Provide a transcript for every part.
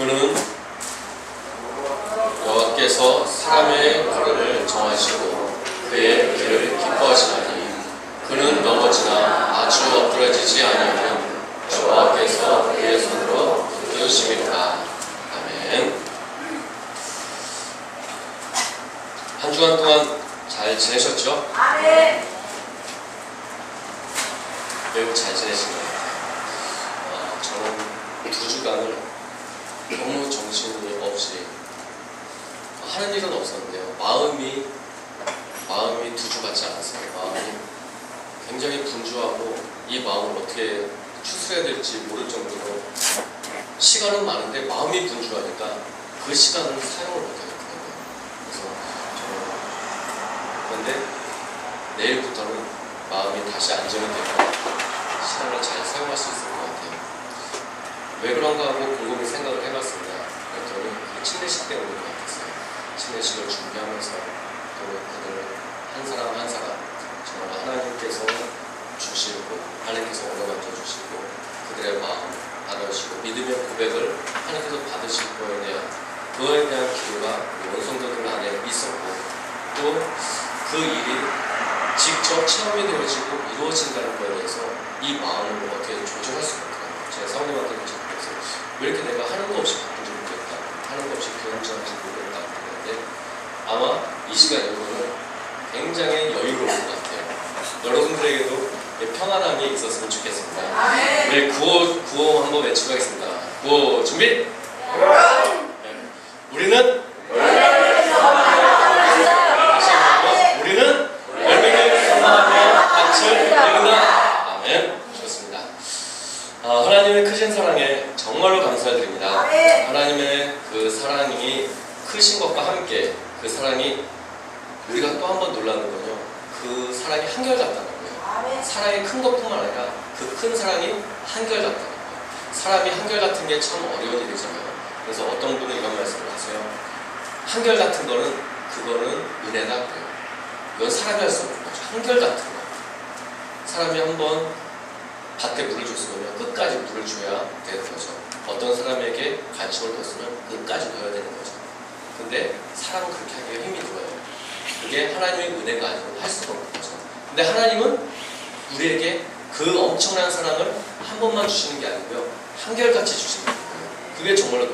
그는 여호와께서 사람의 걸음을 정하시고 그의 길을 기뻐하시나니 그는 넘어지나 아주 엎드러지지 아니하면 여호와께서 그의 손으로 이으심이로다. 아멘. 한 주간 동안 잘 지내셨죠? 아멘. 매우 잘 지내신 것 같아요. 저는 2주간을 너무 정신이 없이 하는 일은 없었는데요. 마음이 2주 같지 않았어요. 마음이 굉장히 분주하고 이 마음을 어떻게 추스려야 될지 모를 정도로 시간은 많은데 마음이 분주하니까 그 시간을 사용을 못하겠거든요. 그래서 그런데 내일부터는 마음이 다시 안정이 되고 시간을 잘 사용할 수 있을 것 같아요. 왜 그런가 하고 곰곰이 생각을 해봤습니다. 그랬더니 그 침례식 때문인 것 같았어요. 침례식을 준비하면서 또 그들 한 사람 한 사람 정말 하나님께서 주시고 하나님께서 얻어만져 주시고 그들의 마음 받아주시고 믿음의 고백을 하나님께서 받으실 그거에 대한 기도가 원성도들 안에 있었고 또 그 일이 직접 체험이 되어지고 이루어진다는 것에 대해서 이 마음을 어떻게 조절할 수가 없더라고요. 제가 사모님한테 그래서 왜 이렇게 내가 하는 거 없이 바쁜지 모르겠다, 하는 거 없이 교훈자인지 모르겠다 그랬는데 아마 이 시간 이후로는 굉장히 여유로울 것 같아요. 여러분들에게도 평안함이 있었으면 좋겠습니다. 우리 구호 한번 외치고 하겠습니다. 구호 준비! 우리는 열매를 선포하며 빛을 이룬다. 아멘. 좋습니다. 하나님의 크신 사랑에 정말로 감사드립니다. 하나님의 그 사랑이 크신 것과 함께 그 사랑이 우리가 또 한 번 놀라는 건요. 그 사랑이 한결같다는 거예요. 사랑이 큰 것뿐만 아니라 그 큰 사랑이 한결같다는 거예요. 사람이 한결같은 게 참 어려운 일이잖아요. 그래서 어떤 분은 이런 말씀을 하세요. 한결같은 그거는 은혜다 그래요. 이건 사람이 할 수 없는 거죠. 한결같은 거. 사람이 한번 밭에 물을 줬으면 끝까지 물을 줘야 되는 거죠. 어떤 사람에게 관심을 뒀으면 끝까지 둬야 되는 거죠. 근데 사람은 그렇게 하기가 힘이 들어요. 그게 하나님의 은혜가 아니면 할 수가 없는 거죠. 근데 하나님은 우리에게 그 엄청난 사랑을 한 번만 주시는 게 아니고요. 한결같이 주시는 거예요. 그게 정말로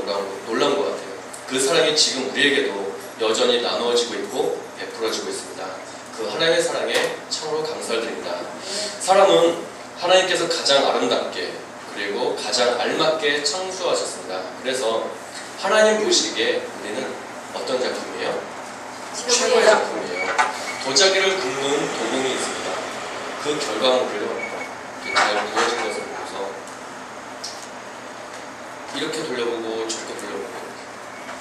놀라운 것 같아요. 그 사랑이 지금 우리에게도 여전히 나누어지고 있고 베풀어지고 있습니다. 그 하나님의 사랑에 참으로 감사를 드립니다. 사람은 하나님께서 가장 아름답게 그리고 가장 알맞게 창조하셨습니다. 그래서 하나님 보시기에 우리는 어떤 작품이에요? 최고의 작품이에요. 도자기를 굽는 도공이 있습니다. 그 결과물을요 잘 구워진 것을 보고서 이렇게 돌려보고 저렇게 돌려보고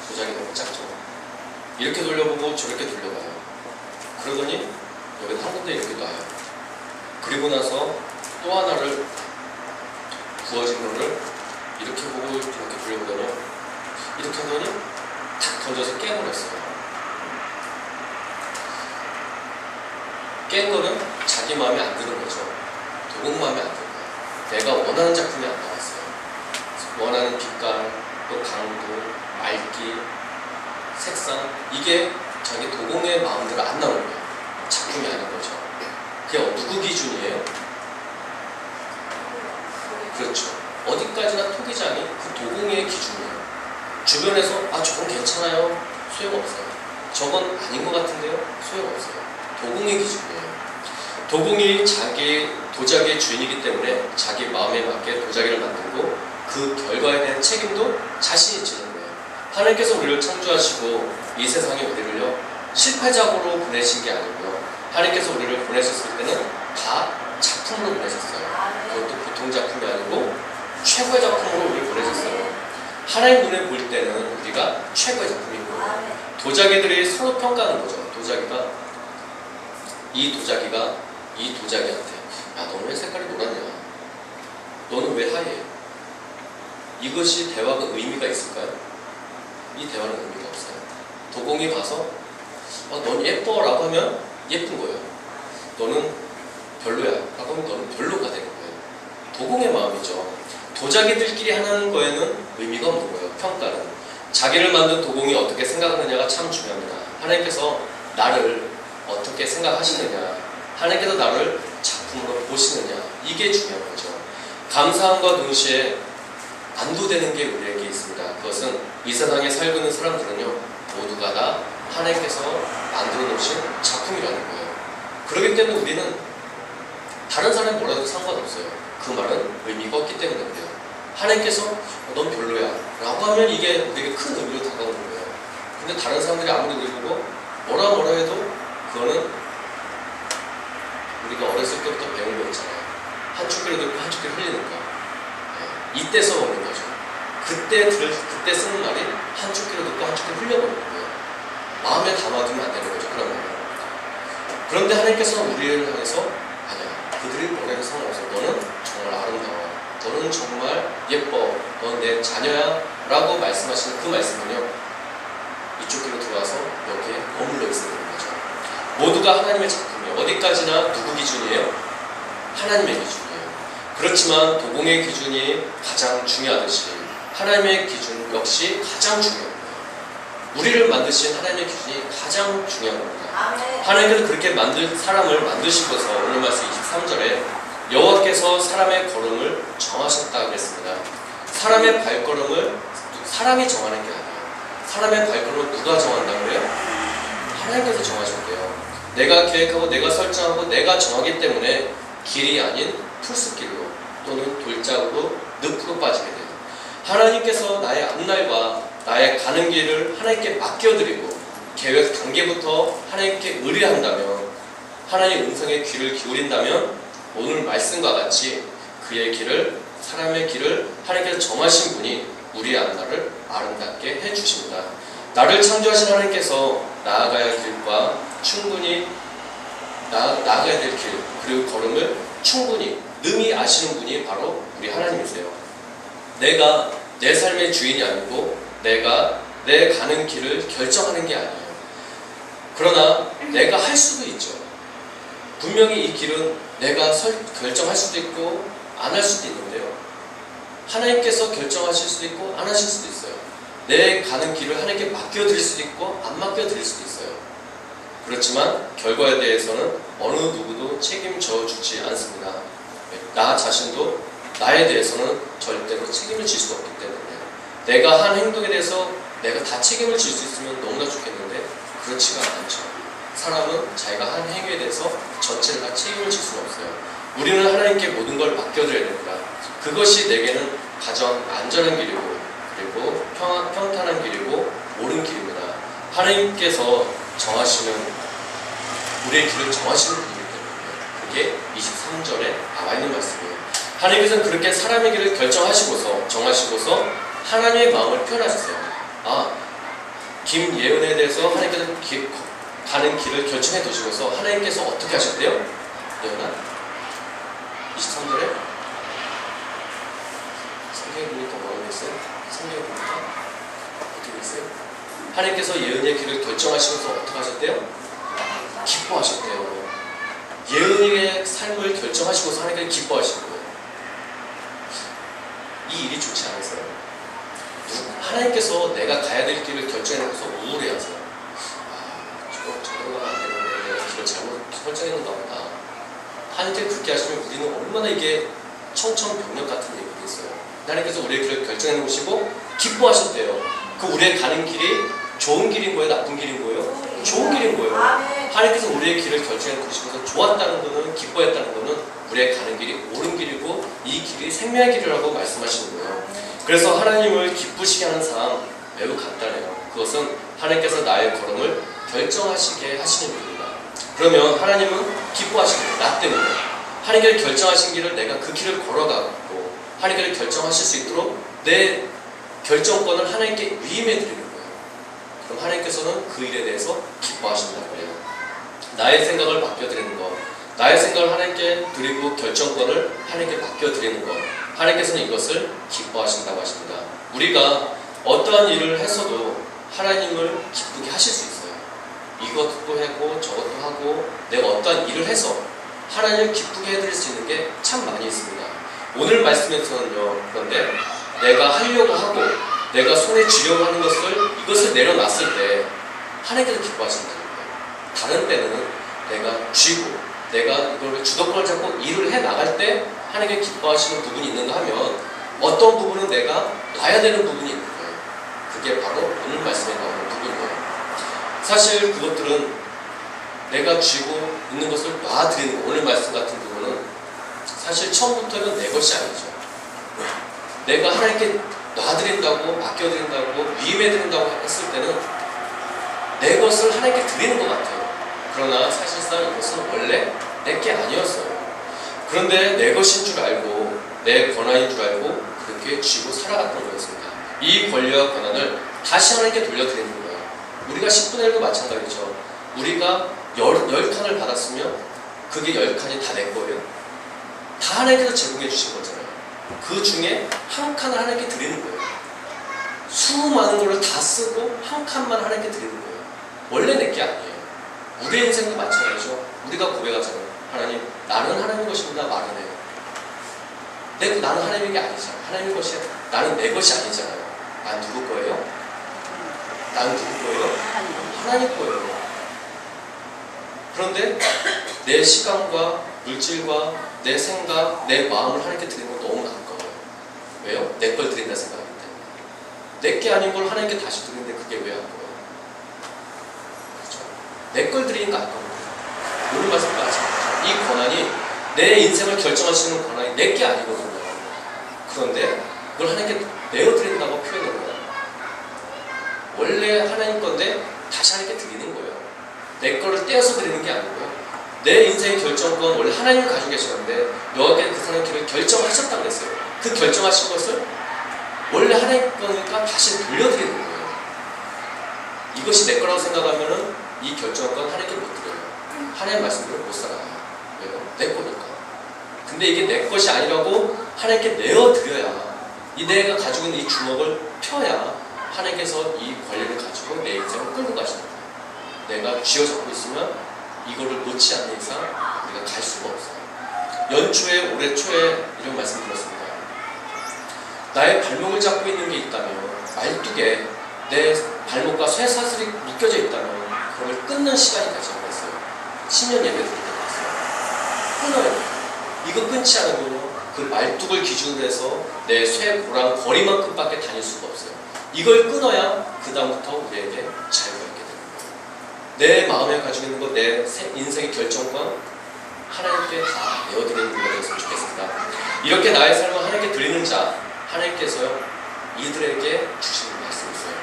도자기 너무 작죠? 이렇게 돌려보고 저렇게 돌려봐요. 그러더니 여기 한 군데 이렇게 놔요. 그리고 나서 또 하나를 구워진 거를 이렇게 보고 이렇게 돌려보더니 이렇게 하더니 탁 던져서 깨버렸어요. 깬 거는 자기 마음에 안 드는 거죠. 도공 마음에 안 드는 거예요. 내가 원하는 작품이 안 나왔어요. 원하는 빛깔, 또 강도, 맑기, 색상 이게 자기 도공의 마음대로 안 나오는 거예요. 작품이 아닌 거죠. 그게 누구 기준이에요? 그렇죠. 어디까지나 토기장이 그 도공의 기준이에요. 주변에서 저건 괜찮아요. 소용없어요. 저건 아닌 것 같은데요. 소용없어요. 도공의 기준이에요. 도공이 자기 도자기의 주인이기 때문에 자기 마음에 맞게 도자기를 만들고 그 결과에 대한 책임도 자신이 지는 거예요. 하나님께서 우리를 창조하시고 이 세상에 우리를요 실패작으로 보내신 게 아니고요. 하나님께서 우리를 보내셨을 때는 다 작품으로 보내셨어요. 그것도 보통 작품이 아니고 최고의 작품으로 우리를 보내셨어요. 하나님 눈에 볼 때는 우리가 최고의 작품이고 도자기들이 서로 평가하는 거죠. 이 도자기한테 너는 왜 색깔이 노랗냐? 너는 왜 하얘? 이것이 대화가 의미가 있을까요? 이 대화는 의미가 없어요. 도공이 가서 넌 예뻐 라고 하면 예쁜 거예요. 너는 별로야 라고 하면 너는 별로가 되는 거예요. 도공의 마음이죠. 도자기들끼리 하는 거에는 의미가 없는 거예요. 평가는. 자기를 만든 도공이 어떻게 생각하느냐가 참 중요합니다. 하나님께서 나를 어떻게 생각하시느냐, 하나님께서 나를 작품으로 보시느냐, 이게 중요한 거죠. 감사함과 동시에 안도되는 게 우리에게 있습니다. 그것은 이 세상에 살고 있는 사람들은요, 모두가 다 하나님께서 만들어 놓으신 작품이라는 거예요. 그렇기 때문에 우리는 다른 사람이 뭐라도 상관없어요. 그 말은 의미가 없기 때문에 그래요. 하나님께서 넌 별로야 라고 하면 이게 우리에게 큰 의미로 다가오는 거예요. 근데 다른 사람들이 아무리 우리 보고 뭐라 해도 그거는 우리가 어렸을 때부터 배운 거 있잖아요. 한 쭈끼를 듣고 한 쭈끼를 흘리는 거. 네. 이때서 오는 거죠. 그때 쓰는 말이 한 쭈끼를 듣고 한 쭈끼를 흘려버리는 거예요. 마음에 담아두면 안 되는 거죠. 그런 말은. 그런데 하나님께서는 우리를 향해서 아니야. 그들이 뭐래도 상관없어. 너는 정말 아름다워. 너는 정말 예뻐. 넌 내 자녀야. 라고 말씀하시는 그 말씀은요. 이쪽 길로 들어와서 여기에 머물러 있어야 되는 거죠. 모두가 하나님의 작품이에요. 어디까지나 누구 기준이에요? 하나님의 기준이에요. 그렇지만 도공의 기준이 가장 중요하듯이 하나님의 기준 역시 가장 중요합니다. 우리를 만드신 하나님의 기준이 가장 중요한 겁니다. 하나님께서 그렇게 사람을 만드시고서 오늘 말씀 23절에 여호와께서 사람의 걸음을 정하셨다고 했습니다. 사람의 발걸음을 사람이 정하는 게 아니에요. 사람의 발걸음을 누가 정한다고 해요? 하나님께서 정하셨대요. 내가 계획하고 내가 설정하고 내가 정하기 때문에 길이 아닌 풀숲길로 또는 돌짝으로 늪으로 빠지게 돼요. 하나님께서 나의 앞날과 나의 가는 길을 하나님께 맡겨드리고 계획 단계부터 하나님께 의뢰한다면, 하나님의 음성에 귀를 기울인다면 오늘 말씀과 같이 그의 길을, 사람의 길을 하나님께서 정하신 분이 우리의 앞날을 아름답게 해주십니다. 나를 창조하신 하나님께서 나아가야 할 길과 충분히 나아가야 될 길, 그리고 걸음을 충분히 능히 아시는 분이 바로 우리 하나님이세요. 내가 내 삶의 주인이 아니고 내가 내 가는 길을 결정하는 게 아니에요. 그러나 내가 할 수도 있죠. 분명히 이 길은 내가 결정할 수도 있고 안 할 수도 있는데요. 하나님께서 결정하실 수도 있고 안 하실 수도 있어요. 내 가는 길을 하나님께 맡겨드릴 수도 있고 안 맡겨드릴 수도 있어요. 그렇지만 결과에 대해서는 어느 누구도 책임져 주지 않습니다. 나 자신도 나에 대해서는 절대로 책임을 질 수가 없기 때문에 내가 한 행동에 대해서 내가 다 책임을 질 수 있으면 너무나 좋겠는데 그렇지가 않죠. 사람은 자기가 한 행위에 대해서 전체를 다 책임을 질 수는 없어요. 우리는 하나님께 모든 걸 맡겨드려야 됩니다. 그것이 내게는 가장 안전한 길이고 그리고 평탄한 길이고 옳은 길입니다. 하나님께서 정하시는 우리의 길을 정하시는 분이기 때문에 그게 23절에 나와 있는 말씀이에요. 하나님께서는 그렇게 사람의 길을 결정하시고서 정하시고서 하나님의 마음을 표현하셨어요. 김예은에 대해서 하나님께서 가는 길을 결정해 두시고서 하나님께서 어떻게 하셨대요? 예은아? 23절에 성경에 보니까 뭐라고 했어요? 성경에 보니까 어떻게 했어요? 하나님께서 예은의 길을 결정하시면서 어떻게 하셨대요? 기뻐하셨대요. 예은의 삶을 결정하시고서 하나님께서 기뻐하신 거예요. 이 일이 좋지 않으세요? 하나님께서 내가 가야 될 길을 결정해놓고서 우울해하세요. 저러고 가면 안 되는데 내가 길을 잘못 설정해놓는가 보다. 하나님께서 그렇게 하시면 우리는 얼마나 이게 청천벽력 같은 얘기가 있어요. 하나님께서 우리의 길을 결정해 놓으시고 기뻐하셨대요. 그 우리의 가는 길이 좋은 길인 거예요? 나쁜 길인 거예요? 좋은 길인 거예요. 하나님께서 우리의 길을 결정해 놓으시면서 좋았다는 거는, 기뻐했다는 거는 우리의 가는 길이 옳은 길이고 이 길이 생명의 길이라고 말씀하시는 거예요. 그래서 하나님을 기쁘시게 하는 삶 매우 간단해요. 그것은 하나님께서 나의 걸음을 결정하시게 하시는 분입니다. 그러면 하나님은 기뻐하시는 거예요. 나 때문에. 하나님께서 결정하신 길을 내가 그 길을 걸어가고 하나님께서 결정하실 수 있도록 내 결정권을 하나님께 위임해 드리는 거예요. 그럼 하나님께서는 그 일에 대해서 기뻐하신다고 해요. 나의 생각을 맡겨드리는 것, 나의 생각을 하나님께 드리고 결정권을 하나님께 맡겨드리는 것, 하나님께서는 이것을 기뻐하신다고 하십니다. 우리가 어떠한 일을 해서도 하나님을 기쁘게 하실 수 있어요. 이것도 하고 저것도 하고 내가 어떠한 일을 해서 하나님을 기쁘게 해드릴 수 있는 게 참 많이 있습니다. 오늘 말씀에서는요, 그런데 내가 하려고 하고 내가 손에 쥐려고 하는 이것을 내려놨을 때 하나님께서 기뻐하신다는 거예요. 다른 때는 내가 쥐고 내가 이걸 주도권을 잡고 일을 해 나갈 때 하나님께 기뻐하시는 부분이 있는가 하면 어떤 부분은 내가 놔야 되는 부분이 있는 거예요. 그게 바로 오늘 말씀에 나오는 부분이에요. 사실 그것들은 내가 쥐고 있는 것을 놔드리는 거, 오늘 말씀 같은 부분은 사실 처음부터는 내 것이 아니죠. 내가 하나님께 놔드린다고, 맡겨드린다고, 위임해드린다고 했을 때는 내 것을 하나님께 드리는 것 같아요. 그러나 사실상 이것은 원래 내 게 아니었어요. 그런데 내 것인 줄 알고 내 권한인 줄 알고 그렇게 쥐고 살아갔던 거였습니다. 이 권리와 권한을 다시 하나님께 돌려드리는 거예요. 우리가 10분의 1도 마찬가지죠. 우리가 10칸을 받았으면 그게 10칸이 다 내 거예요. 다 하나님께서 제공해 주신 거잖아요. 그 중에 한 칸을 하나님께 드리는 거예요. 수많은 걸로 다 쓰고 한 칸만 하나님께 드리는 거예요. 원래 내 게 아니에요. 우리의 인생도 마찬가지죠. 우리가 고백하잖아요. 하나님, 나는 하나님 것입니다. 말은 해요. 나는 하나님의 게 아니잖아요. 하나님의 것이, 나는 내 것이 아니잖아요. 난 누구 거예요? 난 누구 거예요? 하나님 거예요. 그런데 내 시간과 물질과 내 생각, 내 마음을 하나님께 드리는 건 너무 아까워요. 왜요? 내 걸 드린다 생각하기 때문에. 내 게 아닌 걸 하나님께 다시 드리는데 그게 왜 아까워요? 그렇죠? 내 걸 드리니까 아까워요. 오늘 말씀도 마찬가지죠. 이 권한이 내 인생을 결정하시는 권한이 내 게 아니거든요. 그런데 그걸 하나님께 내어드린다고 표현을 해요. 원래 하나님 건데 다시 하나님께 드리는 거예요. 내 거를 떼어서 드리는 게 아니고요. 내 인생의 결정권 원래 하나님이 가지고 계시는데 너에게 그 사람의 길을 결정하셨다고 그랬어요. 그 결정하신 것을 원래 하나님 거니까 다시 돌려드리는 거예요. 이것이 내 거라고 생각하면은 이 결정권 하나님께 못 드려요. 하나님 말씀대로 못 살아요. 왜요? 내 거니까. 근데 이게 내 것이 아니라고 하나님께 내어드려야 이 내가 가지고 있는 이 주먹을 펴야 하나님께서 이 권리를 가지고 내 인생을 끌고 가시는 거예요. 내가 쥐어잡고 있으면 이거를 놓지 않는 이상 우리가 갈 수가 없어요. 연초에 올해 초에 이런 말씀 드렸습니다. 나의 발목을 잡고 있는 게 있다면 말뚝에 내 발목과 쇠사슬이 묶여져 있다면 그걸 끊는 시간이 가지고 있어요. 신년 예배 드릴 때 있어요. 끊어요. 이거 끊지 않으면 그 말뚝을 기준으로 해서 내 쇠고랑 거리만큼밖에 다닐 수가 없어요. 이걸 끊어야 그 다음부터 우리에게 자유가 있게 됩니다. 내 마음에 가지고 있는 것, 내 인생의 결정권 하나님께 다 내어드리는 분이 되었으면 좋겠습니다. 이렇게 나의 삶을 하나님께 드리는 자, 하나님께서요 이들에게 주시는 말씀이 있어요.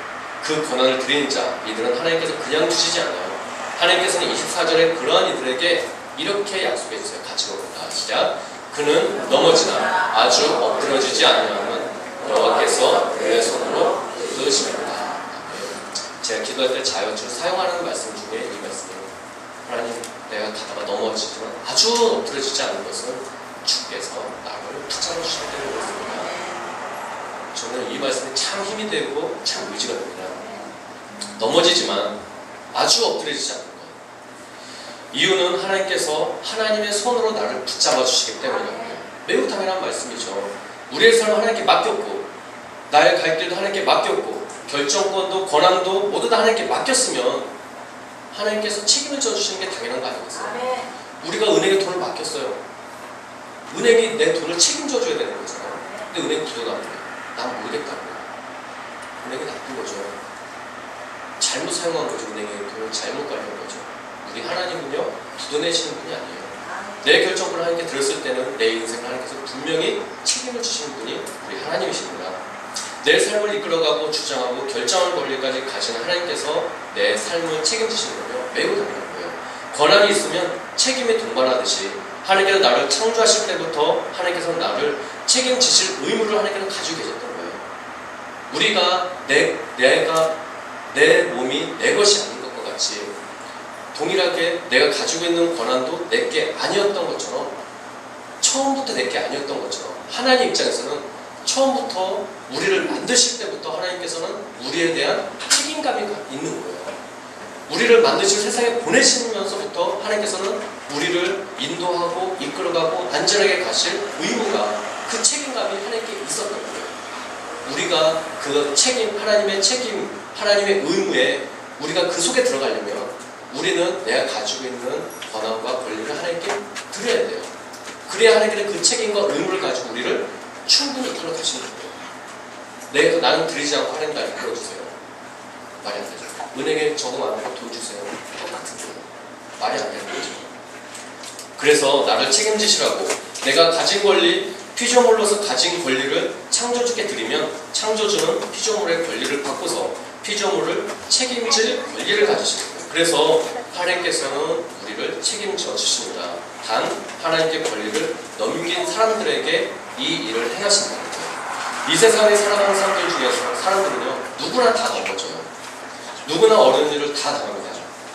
그 권한을 드리는 자, 이들은 하나님께서 그냥 주시지 않아요. 하나님께서는 24절에 그러한 이들에게 이렇게 약속해 주세요. 같이 읽어볼까? 시작. 그는 넘어지나 아주 엎드러지지 않으면 여호와께서 그의 손으로 얻으십니다. 제가 기도할 때 자연주를 사용하는 말씀 중에 이 말씀이에요. 하나님, 내가 가다가 넘어지지만 아주 엎드러지지 않는 것은 주께서 나를 붙잡아 주실 때를 믿습니다. 저는 이 말씀이 참 힘이 되고 참 의지가 됩니다. 넘어지지만 아주 엎드러지지 않는 것. 이유는 하나님께서 하나님의 손으로 나를 붙잡아 주시기 때문이에요. 매우 당연한 말씀이죠. 우리의 삶을 하나님께 맡겼고 나의 갈 길도 하나님께 맡겼고 결정권도 권한도 모두 다 하나님께 맡겼으면 하나님께서 책임을 져주시는 게 당연한 거 아니겠어요? 우리가 은행에 돈을 맡겼어요. 은행이 내 돈을 책임져 줘야 되는 거잖아요. 근데 은행이 부도나는 거예요. 난 모르겠다고요. 은행이 나쁜 거죠. 잘못 사용한 거죠. 은행의 돈을 잘못 관리한 거죠. 우리 하나님은요 부도내시는 분이 아니에요. 내 결정권을 하나님께 들었을 때는 내 인생을 하나님께서 분명히 책임을 주시는 분이 우리 하나님이십니다. 내 삶을 이끌어가고 주장하고 결정하는 권리까지 가시는 하나님께서 내 삶을 책임지시는 거요 매우 당연한 거예요. 권한이 있으면 책임이 동반하듯이 하나님께서 나를 창조하실 때부터 하나님께서 나를 책임지실 의무를 하나님께서 가지고 계셨던 거예요. 우리가 내 몸이 내 것이 아닌 것과 같이 동일하게 내가 가지고 있는 권한도 내게 아니었던 것처럼 처음부터 내게 아니었던 것처럼 하나님 입장에서는 처음부터 우리를 만드실 때부터 하나님께서는 우리에 대한 책임감이 있는 거예요. 우리를 만드실 세상에 보내시면서부터 하나님께서는 우리를 인도하고 이끌어가고 안전하게 가실 의무가 그 책임감이 하나님께 있었던 거예요. 우리가 그 책임, 하나님의 책임, 하나님의 의무에 우리가 그 속에 들어가려면 우리는 내가 가지고 있는 권한과 권리를 하나님께 드려야 돼요. 그래야 하나님께는 그 책임과 의무를 가지고 우리를 충분히 이끌어 가시는 거예요. 나는 드리지 않고 하나님 날 이끌어 주세요. 말이 안 되죠. 은행에 저금 안 하고 돈 주세요. 똑같은 거예요. 말이 안 되는 거죠. 그래서 나를 책임지시라고 내가 가진 권리, 피조물로서 가진 권리를 창조주께 드리면 창조주는 피조물의 권리를 바꿔서 피조물을 책임질 권리를 가지시는 거예요. 그래서 하나님께서는 우리를 책임져 주십니다. 단 하나님께 권리를 넘긴 사람들에게 이 일을 행하신다는 거예요. 이 세상에 살아가는 사람들 중에서 사람들은요 누구나 다 넘어져요. 누구나 어려운 일을 다 당합니다.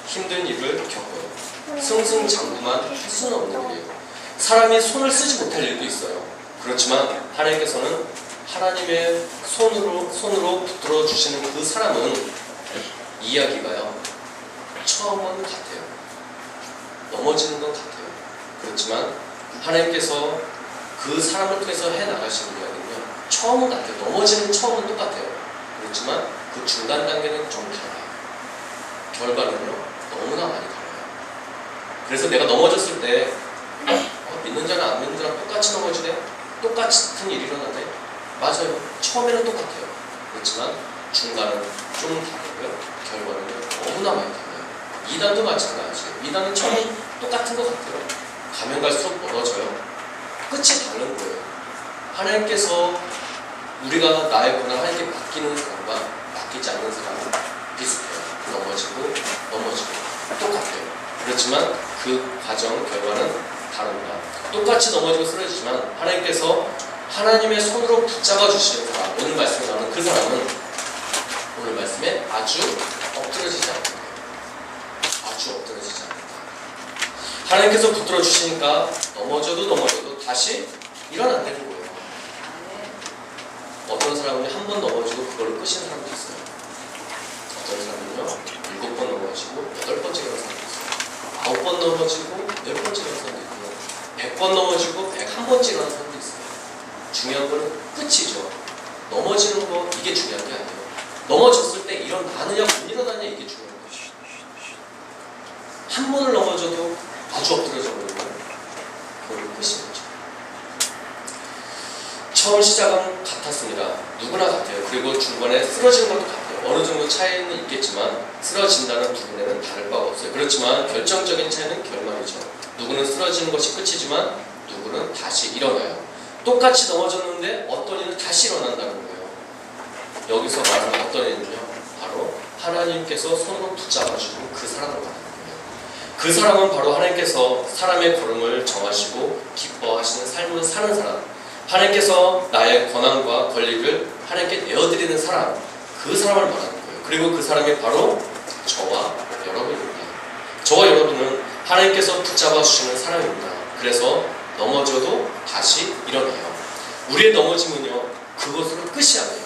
힘든 일을 겪어요. 승승장구만 할 수는 없는 일이에요. 사람이 손을 쓰지 못할 일도 있어요. 그렇지만 하나님께서는 하나님의 손으로 붙들어 주시는 그 사람은 이야기가요 처음은 같아요. 넘어지는 건 같아요. 그렇지만 하나님께서 그 사람을 통해서 해나가시는 이야기는요 처음은 같아요. 넘어지는 처음은 똑같아요. 그렇지만 그 중간 단계는 좀 달라요. 결과는요 너무나 많이 달라요. 그래서 내가 넘어졌을 때 믿는 자나 안 믿는 자랑 똑같이 넘어지네? 똑같은 일이 일어나네? 맞아요. 처음에는 똑같아요. 그렇지만 중간은 좀 다르고요. 결과는 너무나 많이 달라요. 이단도 마찬가지예요. 이단은 처음에 똑같은 것 같아요. 가면 갈수록 멀어져요. 끝이 다른 거예요. 하나님께서 우리가 나의 권한을 하나님께 맡기는 사람과 맡기지 않는 사람은 비슷해요. 넘어지고 똑같아요. 그렇지만 그 과정, 결과는 다릅니다. 똑같이 넘어지고 쓰러지지만 하나님께서 하나님의 손으로 붙잡아 주시는 사람, 오늘 말씀에 나오는 그 사람은 오늘 말씀에 아주 엎드러지지 않는다. 아주 엎드러지지 않는다. 하나님께서 붙들어 주시니까 넘어져도 다시 일어난다는 거예요. 어떤 사람은 한 번 넘어지고 그걸로 끝인 사람도 있어요. 어떤 사람은요 7번 넘어지고 8번째 일어나는 사람도 있어요. 9번 넘어지고 10번째 일어나는 사람도 있고요. 100번 넘어지고 101번째 일어나는 사람도 있어요. 중요한 거는 끝이죠. 넘어지는 거 이게 중요한 게 아니에요. 넘어졌을 때 일어나느냐 못 일어나느냐 이게 중요한 거죠. 한 번을 넘어져도 아주 엎드려져 버리면 그걸 끝인 거죠. 처음 시작은 같았습니다. 누구나 같아요. 그리고 중간에 쓰러지는 것도 같아요. 어느 정도 차이는 있겠지만 쓰러진다는 부분에는 다를 바가 없어요. 그렇지만 결정적인 차이는 결말이죠. 누구는 쓰러지는 것이 끝이지만 누구는 다시 일어나요. 똑같이 넘어졌는데 어떤 이는 다시 일어난다는 거예요. 여기서 말하는 어떤 이는요 바로 하나님께서 손으로 붙잡아주고 그 사람을 말하는 거예요. 그 사람은 바로 하나님께서 사람의 걸음을 정하시고 기뻐하시는 삶을 사는 사람, 하나님께서 나의 권한과 권리를 하나님께 내어드리는 사람, 그 사람을 말하는 거예요. 그리고 그 사람이 바로 저와 여러분입니다. 저와 여러분은 하나님께서 붙잡아 주시는 사람입니다. 그래서 넘어져도 다시 일어나요. 우리의 넘어짐은요 그것으로 끝이 아니에요.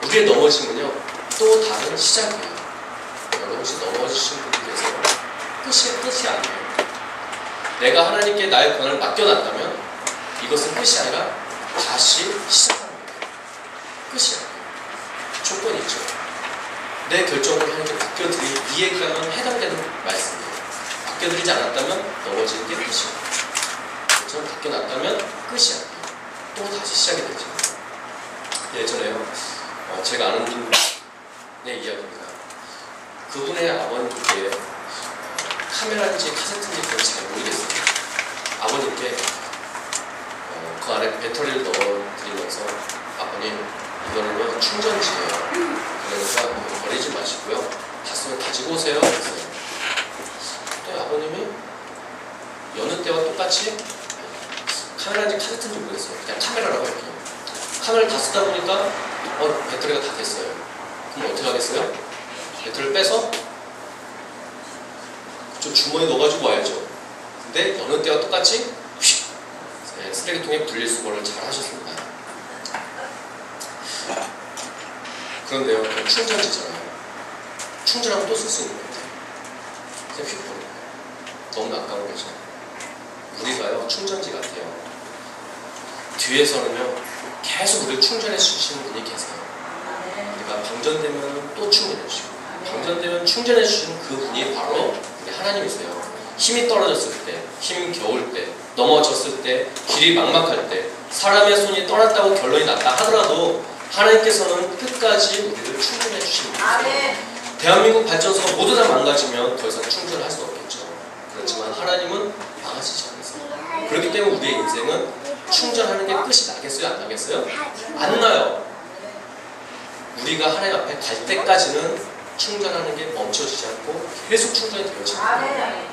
우리의 넘어짐은요 또 다른 시작이에요. 여러분 혹시 넘어지신 분이 계세요? 끝이 아니에요. 내가 하나님께 나의 권한을 맡겨놨다면 이것은 끝이 아니라 다시 시작하는 거예요. 끝이 아니에요. 조건이 있죠. 내 결정을 하나님께 맡겨드린 이 얘기가면 해당되는 말씀이에요. 맡겨드리지 않았다면 넘어지는 게 끝이에요. 저는 맡겨놨다면 끝이 아니에요. 또 다시 시작이 되죠. 예전에요 제가 아는 분의 이야기입니다. 그분의 아버님께 카메라인지 카세트인지 그걸 잘 모르겠어요. 아버님께 그 안에 배터리를 넣어드리면서 아버님 이거는요 충전지예요. 그러니까 이거 버리지 마시고요. 다 쓰면 가지고 오세요. 그랬어요. 또 아버님이 여느 때와 똑같이 카메라인지 카세트인지 모르겠어요. 그냥 카메라라고 할게요. 카메라를 다 쓰다 보니까 배터리가 다 됐어요. 그럼 어떻게 하겠어요? 배터리를 빼서 저 주머니에 넣어가지고 와야죠. 근데 여느 때와 똑같이 쓰레기통에 분리수거를 잘 하셨습니다. 그런데요, 충전지잖아요. 충전하면 또 쓸 수 있는 것 같아요. 그냥 휙 버려요. 너무 아까운 거죠. 우리가요, 충전지 같아요. 뒤에서는요 계속 우리를 충전해 주시는 분이 계세요. 우리가 방전되면 또 충전해 주시고, 방전되면 충전해 주시는 그 분이 바로 우리 하나님이세요. 힘이 떨어졌을 때, 힘이 겨울 때, 넘어졌을 때, 길이 막막할 때, 사람의 손이 떠났다고 결론이 났다 하더라도 하나님께서는 끝까지 우리를 충전해 주시는 분이세요. 대한민국 발전소가 모두 다 망가지면 더 이상 충전할 수 없겠죠. 그렇지만 하나님은 망하시지 않으세요. 그렇기 때문에 우리의 인생은 충전하는 게 끝이 나겠어요? 안 나겠어요? 안 나요. 우리가 하나님 앞에 갈 때까지는 충전하는 게 멈춰지지 않고 계속 충전이 되어집니다.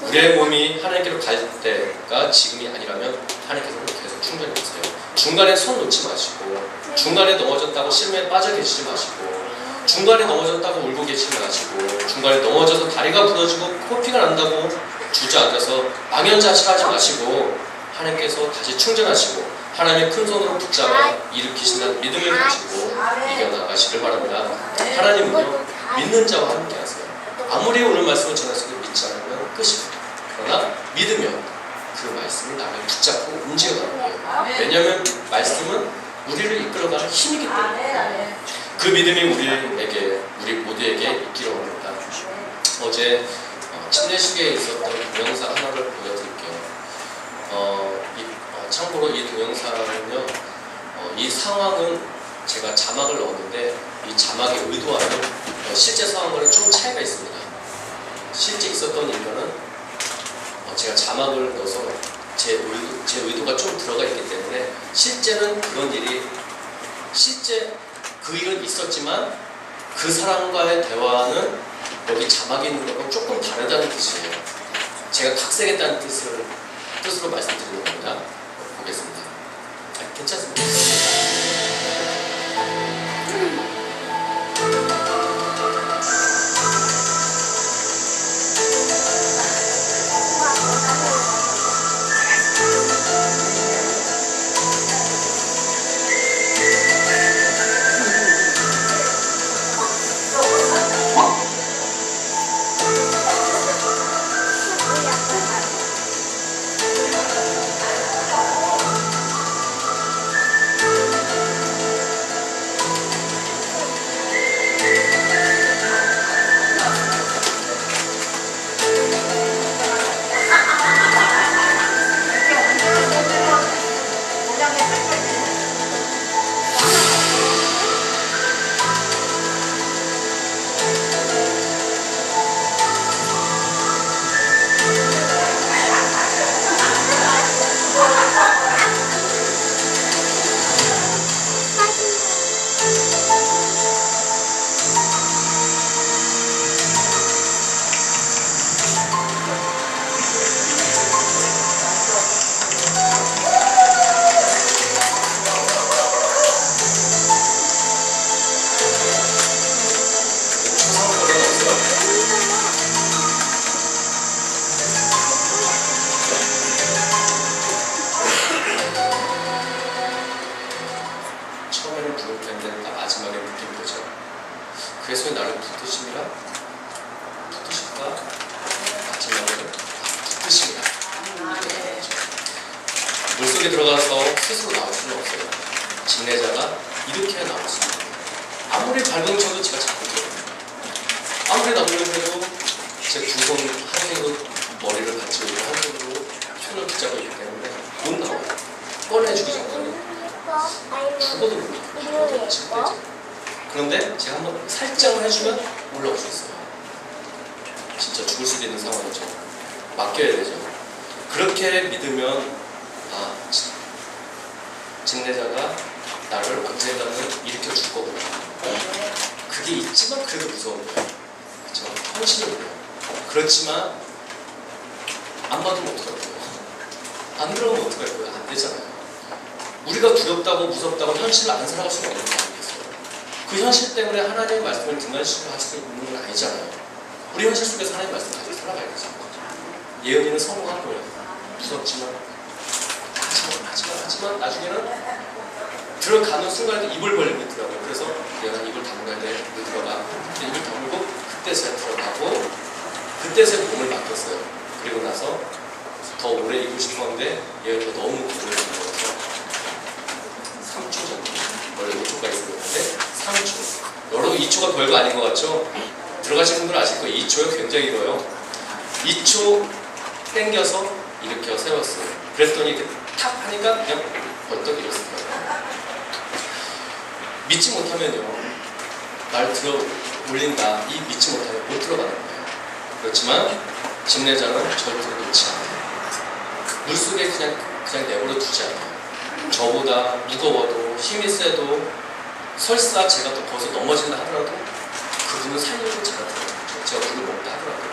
우리의 몸이 하나님께로 갈 때가 지금이 아니라면 하나님께서는 계속 충전해 주세요. 중간에 손 놓지 마시고, 중간에 넘어졌다고 실무에 빠져 계시지 마시고, 중간에 넘어졌다고 울고 계시지 마시고, 중간에 넘어져서 다리가 부러지고 코피가 난다고 주저앉아서 망연자실하지 마시고, 하나님께서 다시 충전하시고 하나님의 큰 손으로 붙잡아 일으키신다는 믿음을 가지고 이겨나가시길 바랍니다. 하나님은요 믿는 자와 함께 하세요. 아무리 오늘 말씀을 전하시고 믿지 않으면 끝입니다. 그러나 믿으면 그 말씀이 나를 붙잡고 움직여가는 거예요. 왜냐하면 말씀은 우리를 이끌어가는 힘이기 때문에 그 믿음이 우리 모두에게 있기를 원합니다. 어제 침례식에 있었던 동영상 하나를 보여드릴게요. 참고로 이 동영상은요, 이 상황은 제가 자막을 넣었는데 이 자막의 의도와는 실제 상황과는 좀 차이가 있습니다. 실제 있었던 일과는 제가 자막을 넣어서 제 의도가 좀 들어가 있기 때문에 실제는 그런 일이 실제 그 일은 있었지만 그 사람과의 대화는 여기 자막에 있는 것과 조금 다르다는 뜻이에요. 제가 각색했다는 뜻으로 말씀드리는 겁니다. 보겠습니다. 괜찮습니다. 그래서 나를 붙드심이라 붙드실까? 마지막으로 붙드심이라. 물속에 들어가서 스스로 나올 수는 없어요. 진례자가 이렇게 나올 수 있어요. 아무리 발버둥 쳐도 제가 잡고 들어요. 아무리 나무려도 제 두 손 한 손으로 머리를 받치고 한 손으로 손을 붙잡고 있기 때문에 못 나와요. 꺼내주기 전까지 죽어도 못 나와요. 그런데 제가 한번 살짝만 해주면 올라올 수 있어요. 진짜 죽을 수도 있는 상황이죠. 맡겨야 되죠. 그렇게 믿으면 진례자가 나를 언젠가는 일으켜 줄 거구나. 그게 있지만 그래도 무서운 거예요. 그렇죠? 현실은 그래요. 그렇지만 안 받으면 어떡할 거예요? 안 들어오면 어떡할 거예요? 안 되잖아요. 우리가 두렵다고 무섭다고 현실을 안 살아갈 수가 없는 거 아니겠어요? 그 현실 때문에 하나님의 말씀을 등한시로 할 수 있는 건 아니잖아요. 우리 현실 속에서 하나님의 말씀을 가지고 살아가야죠. 예언이는 성공한 거예요. 무섭지만 하지만 나중에는 들어가는 순간에 입을 벌리고 있더라고요. 그래서 내가 입을 다물어야 돼. 들어가. 입을 다물고 그때서야 들어가고 그때서야 몸을 맡겼어요. 그리고 나서 더 오래 있고 싶었는데 예언이가 너무 고통을 주는 거라서 2초가 별거 아닌 것 같죠? 들어가신 분들은 아실 거예요. 2초요? 굉장히 길어요. 2초 땡겨서 일으켜 세웠어요. 그랬더니 이렇게 탁 하니까 그냥 벌떡 일었어요. 믿지 못하면요, 날 들어 올린다. 이 믿지 못하면 못 들어가는 거예요. 그렇지만 집내자는 절대로 놓지 않아요. 물속에 그냥 내버려 두지 않아요. 저보다 무거워도 힘이 세도 설사 제가 또 거기서 넘어진다 하더라도 그분은 살려고 제가 들어가죠. 제가 물을 먹다 하더라도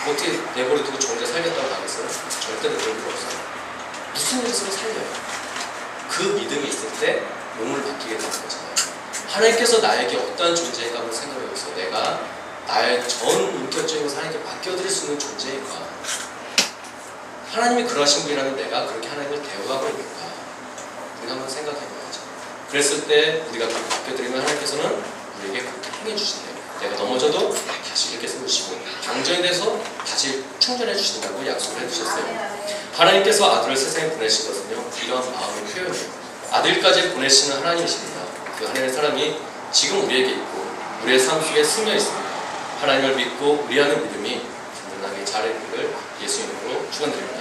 어떻게 내버려 두고 저 혼자 살겠다고 하겠어요? 절대 그럴 필요 없어요. 무슨 일이 있으면 살려요. 그 믿음이 있을 때 몸을 바뀌게 되는 거잖아요. 하나님께서 나에게 어떠한 존재인가 한번 생각해 보세요. 내가 나의 전 인격적인 것을 하나님께 맡겨드릴 수 있는 존재인가? 하나님이 그러하신 분이라면 내가 그렇게 하나님을 대우하고 있는가? 우리가 한번 생각해 봐야죠. 그랬을 때 우리가 그렇게 맡겨드리면 하나님께서는 우리에게 그렇게 행해 주신대요. 내가 넘어져도 다시 이렇게 세우시고 경전에 대해서 다시 충전해 주신다고 약속을 해주셨어요. 하나님께서 아들을 세상에 보내신 것은요, 이런 마음의 표현이에요. 아들까지 보내시는 하나님이십니다. 그 하나님의 사랑이 지금 우리에게 있고 우리의 삶 속에 스며 있습니다. 하나님을 믿고 우리하는 믿음이 든든하게 자라기를 예수 이름으로 축원드립니다.